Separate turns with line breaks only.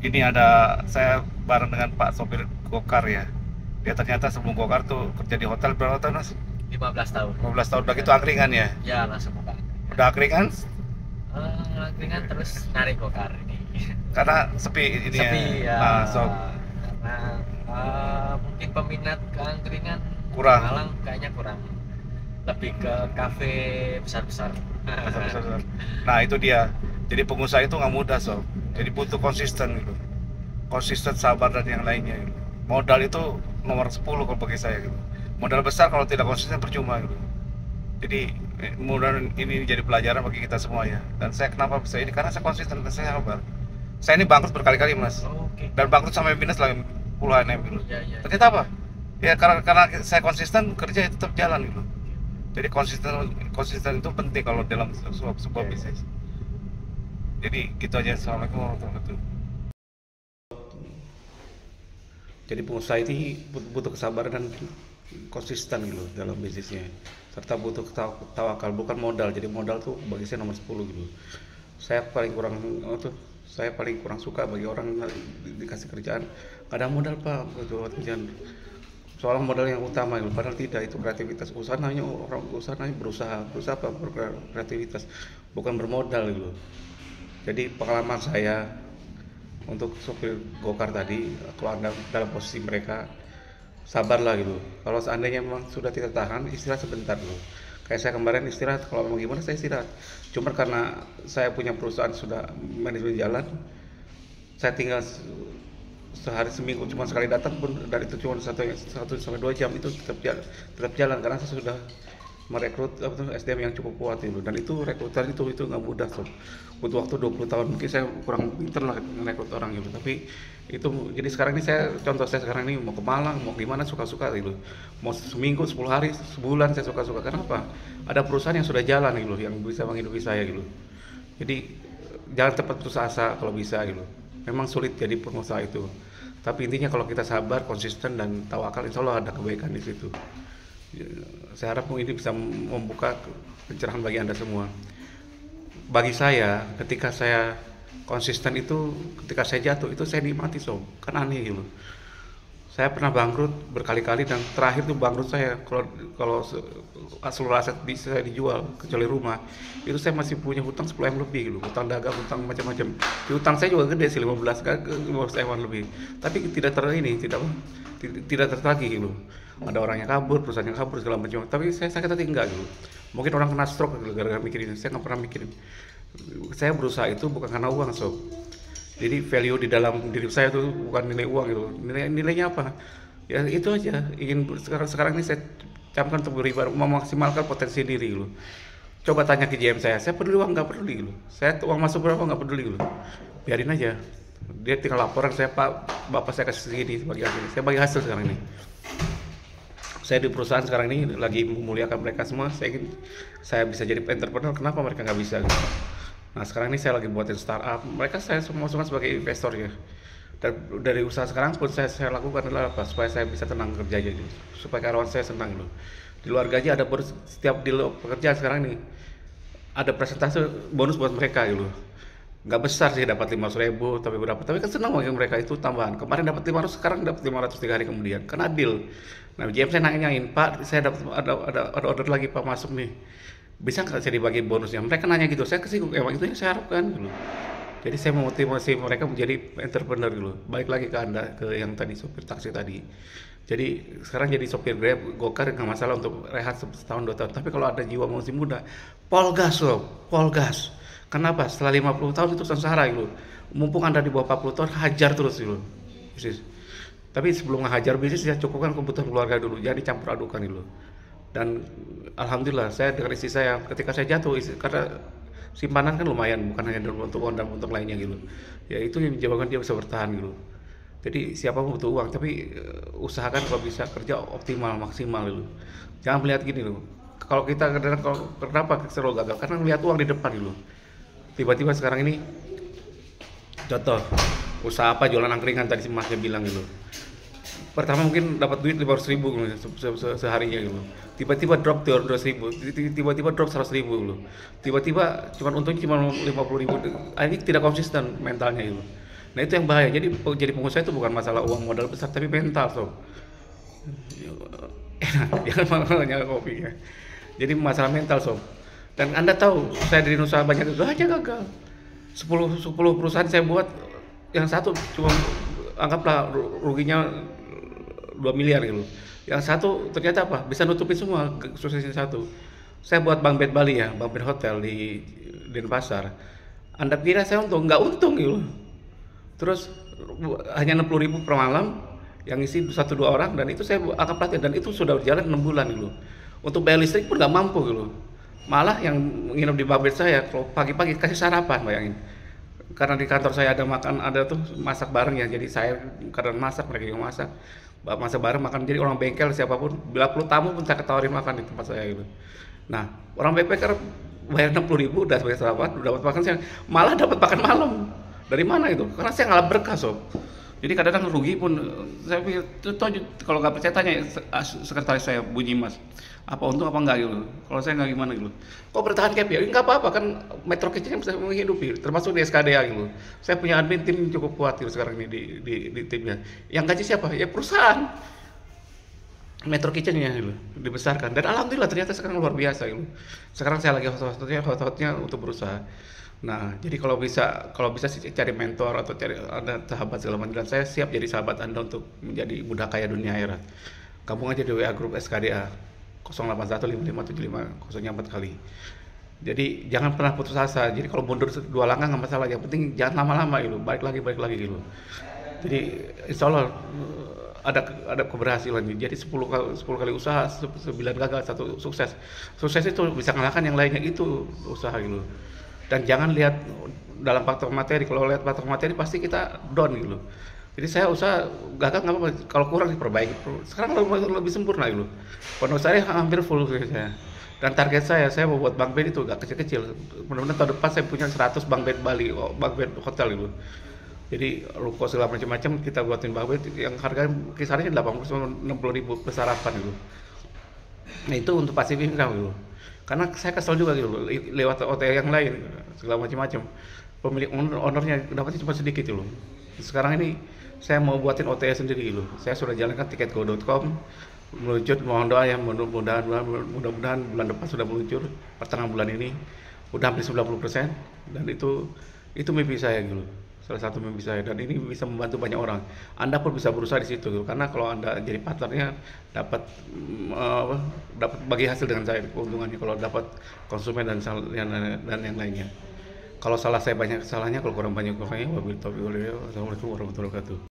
ini ada saya bareng dengan Pak sopir gokar ya. Dia ternyata sebelum gokar tuh kerja di hotel berapa tahun mas?
15 tahun.
15 tahun udah gitu angkringan ya?
Ya langsung buka.
Udah angkringan?
Angkringan terus narik gokar ini.
Karena sepi ini
Sepi
ya.
ya.
Nah, so
Karena mungkin peminat ke angkringan
kurang.
Malang kayaknya kurang. Lebih ke kafe besar-besar.
Nah itu dia. Jadi pengusaha itu nggak mudah sob. Jadi butuh konsisten gitu. Konsisten, sabar dan yang lainnya gitu. Modal itu nomor 10 kalau bagi saya gitu. Modal besar kalau tidak konsisten percuma gitu. Jadi mudah ini jadi pelajaran bagi kita semua ya. Dan saya kenapa bisa ini karena saya konsisten dan saya sabar. Saya ini bangkrut berkali-kali mas.
Oke.
Dan bangkrut sampai minus lagi puluhan M gitu.
Ya.
Ternyata apa? Ya karena saya konsisten kerja itu tetap jalan gitu. Jadi konsisten itu penting kalau dalam sebuah bisnis. Jadi gitu aja. Assalamualaikum warahmatullahi wabarakatuh. Jadi pengusaha ini butuh kesabaran dan konsisten gitu dalam bisnisnya. Serta butuh tawakal, bukan modal. Jadi modal tuh bagi saya nomor 10 gitu. Saya paling kurang saya paling kurang suka bagi orang dikasih kerjaan gak ada modal pak gitu kerjaan. Soalnya modal yang utama gitu. Padahal tidak, itu kreativitas. Usaha namanya berusaha apa? Berkreativitas, bukan bermodal gitu. Jadi pengalaman saya untuk sopir gokar tadi, kalau anda dalam posisi mereka, sabarlah gitu. Kalau seandainya memang sudah tidak tahan, istirahat sebentar dulu. Kayak saya kemarin istirahat, kalau mau gimana saya istirahat. Cuma karena saya punya perusahaan sudah manajemen jalan, saya tinggal sehari seminggu cuma sekali datang pun, dan itu cuma 1 sampai 2 jam, itu tetap jalan karena saya sudah merekrut SDM yang cukup kuat itu. Dan itu rekrutan itu nggak mudah sob. Butuh waktu 20 tahun, mungkin saya kurang pinter lah merekrut orang gitu. Tapi itu jadi sekarang ini saya sekarang ini mau ke Malang mau gimana suka-suka gitu. Mau seminggu, 10 hari, sebulan saya suka-suka. Kenapa? Ada perusahaan yang sudah jalan gitu yang bisa menghidupi saya gitu. Jadi jangan cepat putus asa kalau bisa gitu. Memang sulit jadi pengusaha itu. Tapi intinya kalau kita sabar, konsisten dan tawakal, insya Allah ada kebaikan di situ. Saya harap ini bisa membuka pencerahan bagi anda semua. Bagi saya, ketika saya konsisten itu, ketika saya jatuh itu saya nikmati sob. Kan aneh gitu. Saya pernah bangkrut berkali-kali dan terakhir tuh bangkrut saya kalau seluruh aset saya dijual kecuali rumah, itu saya masih punya hutang 10 M lebih gitu, hutang dagang, hutang macam-macam. Hutang saya juga gede sih 15 M lebih. Tapi tidak tertagih gitu. Ada orang yang kabur, perusahaan yang kabur segala macam. Tapi saya sakit hati enggak gitu. Mungkin orang kena stroke gara-gara mikirin. Saya nggak pernah mikirin. Saya berusaha itu bukan karena uang sob. Jadi value di dalam diri saya itu bukan nilai uang gitu. Nilainya apa? Ya itu aja. Sekarang ini saya camkan untuk beribadah, memaksimalkan potensi diri gitu. Coba tanya ke GM saya peduli uang nggak peduli gitu. Saya uang masuk berapa nggak peduli gitu. Biarin aja. Dia tinggal laporan saya pak, bapak saya kasih segini sebagai hasil. Saya bagi hasil sekarang ini. Saya di perusahaan sekarang ini lagi memuliakan mereka semua. Saya ingin saya bisa jadi entrepreneur. Kenapa mereka nggak bisa? Gitu. Nah sekarang ini saya lagi buatin startup. Mereka saya semua sebagai investor ya. Dan dari usaha sekarang pun saya lakukan adalah apa? Supaya saya bisa tenang kerja aja, gitu. Supaya karyawan saya senang gitu. Di luar gaji ada bonus setiap di pekerjaan sekarang nih. Ada presentasi bonus buat mereka gitu. Nggak besar sih dapat 500.000 tapi berapa? Tapi kan senang bagi mereka itu tambahan. Kemarin dapat 500, sekarang dapat 500 3 hari kemudian. Kan adil. Nah, GM saya nanyain, Pak, saya dapat ada order lagi Pak masuk nih. Bisa nggak saya dibagi bonusnya? Mereka nanya gitu, saya kasih emang itu yang saya harapkan gitu. Jadi saya memotivasi mereka menjadi entrepreneur gitu. Balik lagi ke anda, ke yang tadi sopir taksi tadi. Jadi sekarang jadi sopir Grab, Gokar nggak masalah untuk rehat setahun 2 tahun. Tapi kalau ada jiwa masih muda, polgas loh, polgas. Kenapa? Setelah 50 tahun itu sengsara gitu. Mumpung anda di bawah 40 tahun, hajar terus gitu. Bisnis. Tapi sebelum ngehajar bisnis ya cukupkan kebutuhan keluarga dulu, jangan dicampur adukan gitu. Dan alhamdulillah saya dengan istri saya ketika saya jatuh karena simpanan kan lumayan, bukan hanya dalam bentuk uang dan bentuk lainnya gitu. Ya itu yang menyebabkan dia bisa bertahan gitu. Jadi siapapun butuh uang, tapi usahakan kalau bisa kerja optimal, maksimal gitu. Jangan melihat gini loh. Kalau kita kenapa selalu gagal? Karena melihat uang di depan gitu. Tiba-tiba sekarang ini contoh usaha apa jualan angkringan tadi si masnya bilang gitu. Pertama mungkin dapat duit 500.000 seharinya gitu. Tiba-tiba drop 200.000, tiba-tiba drop 100.000 gitu. Tiba-tiba untungnya cuma 50.000. Ini tidak konsisten mentalnya gitu. Nah itu yang bahaya. Jadi pengusaha itu bukan masalah uang modal besar tapi mental sob. Enak, jangan malah nyala kopi ya. Jadi masalah mental sob. Dan Anda tahu, saya dari usaha banyak itu aja gagal. 10 perusahaan saya buat, yang satu cuma anggaplah ruginya 2 miliar gitu. Yang satu ternyata apa? Bisa nutupin semua suksesnya satu. Saya buat Bang Bed Bali ya, Bang Bed Hotel di Denpasar. Anda kira saya untung? Nggak untung gitu. Terus hanya 60.000 per malam, yang isi 1-2 orang, dan itu saya akan pelatihan, dan itu sudah berjalan 6 bulan gitu. Untuk bayar listrik pun nggak mampu gitu. Malah yang nginep di babet saya, kalau pagi-pagi kasih sarapan, bayangin. Karena di kantor saya ada makan, ada tuh masak bareng ya, jadi saya kadang masak, mereka yang masak bareng makan. Jadi orang bengkel siapapun, bila perlu tamu pun saya ketawarin makan di tempat saya gitu. Nah, orang backpacker bayar 60.000 udah sebagai sarapan, udah dapat makan siang, malah dapat makan malam. Dari mana itu? Karena saya ngalah berkah sob. Jadi kadang-kadang rugi pun, saya pikir, kalau nggak percaya tanya sekretaris saya, Bunyi Mas, apa untung apa enggak gitu. Kalau saya nggak gimana gitu. Kok bertahan kayak ya? Nggak apa-apa kan, Metro Kitchen bisa menghidupi, termasuk di SKDA gitu. Saya punya admin tim cukup kuat gitu sekarang ini di timnya. Yang gaji siapa? Ya perusahaan. Metro Kitchen-nya gitu, dibesarkan. Dan alhamdulillah ternyata sekarang luar biasa gitu. Sekarang saya lagi hot-hotnya untuk berusaha. Nah, jadi kalau bisa sih cari mentor atau cari ada sahabat segala macam. Dan saya siap jadi sahabat Anda untuk menjadi budak kaya dunia akhirat. Kamu aja di WA grup SKDA 0815575004 kali. Jadi jangan pernah putus asa. Jadi kalau mundur 2 langkah nggak masalah. Yang penting jangan lama-lama gitu. Balik lagi gitu. Jadi insya Allah ada keberhasilan. Jadi 10 kali usaha, 9 gagal, 1 sukses. Sukses itu bisa mengalahkan yang lainnya, itu usaha gitu. Dan jangan lihat dalam faktor materi. Kalau lihat faktor materi pasti kita down gitu. Jadi saya usaha gagal nggak apa-apa, kalau kurang diperbaiki. Sekarang lebih sempurna gitu. Pondok saya hampir full saya. Dan target saya mau buat Bang Bed itu gak kecil-kecil. Mudah-mudahan tahun depan saya punya 100 Bang Bed Bali, Bang Bed Hotel gitu. Jadi ruko segala macam-macam kita buatin Bang Bed yang harganya kisarannya 80-60 ribu per sarapan gitu. Nah itu untuk pasif income gitu. Karena saya kesel juga gitu lewat OTA yang lain segala macam-macam. Pemilik ownernya dapatnya cuma sedikit gitu. Sekarang ini saya mau buatin OTA sendiri gitu. Saya sudah jalankan tiketgo.com, meluncur, mohon doa ya, mudah-mudahan bulan depan sudah meluncur, pertengahan bulan ini udah hampir 90%, dan itu mimpi saya gitu. Salah satu mimpi saya, dan ini bisa membantu banyak orang. Anda pun bisa berusaha di situ gitu. Karena kalau Anda jadi partnernya dapat bagi hasil dengan saya, keuntungannya kalau dapat konsumen dan yang lainnya. Kalau salah saya banyak kesalahannya, kalau kurang banyak kurangnya. Wabillahi taufiq wal hidayah. Wassalamualaikum warahmatullahi wabarakatuh.